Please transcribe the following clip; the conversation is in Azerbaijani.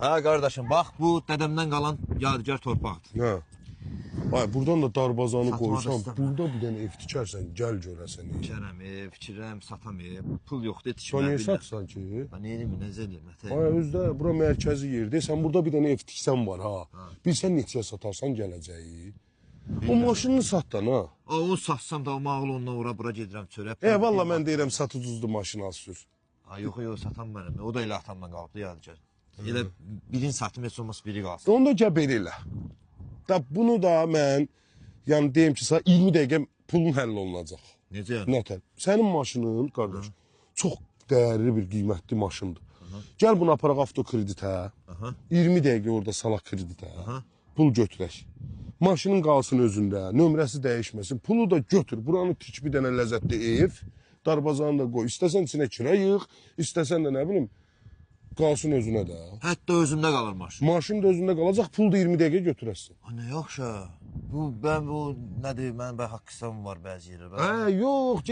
Ha qardaşım, bax bu dədəmdən qalan yadigar torpaqdır. Hə. Ay, buradan da darbazanı Satmadı qoysan, istəmirəm. burada bir dənə ev tikərsən, gəl görəsən. Fikirəm, fikirəm, satam, pul yoxdur, Sən tikmə niyə bilirəm. satsan ki? Ben neyim, necə eləyim, ətək. Ay, özdə bura mərkəzi yerdir. Sən burada bir dənə ev tiksən var ha. Bilsən neçəyə satarsan gələcəyi. O maşınını sat da, ha. Onu satsam da o mağıl onunla ora-bura gedirəm çörək. Valla mən deyirəm sat ucuzlu maşın al sür. Yox, satam mənim. O da elə atamdan qalıbdı yadigar. Elə birini satım, heç olmaz biri qalsın. Onu da gəl belə elə. Da bunu da mən, yəni deyim ki, sana 20 dəqiqə pulun həll olunacaq. Necə yəni? Nətər? Sənin maşının, qardaş, çox dəyərli bir qiymətli maşındır. Gəl bunu aparaq avtokreditə, 20 dəqiqə orada salaq kreditə, pul götürək. Maşının qalsın özündə, nömrəsi dəyişməsin, pulu da götür. Buranı tik bir dənə ləzzətli ev, darbazanı da qoy. İstəsən içinə kirə yığ, istəsən də nə bilim, qalsın özünə də. Hətta özümdə qalır maşın. Maşın da özündə qalacaq, pul da 20 dəqiqə götürəsən. Nə yaxşı. Bu, nədir, mənim haqq hesabım var bəzi yerə. Yox,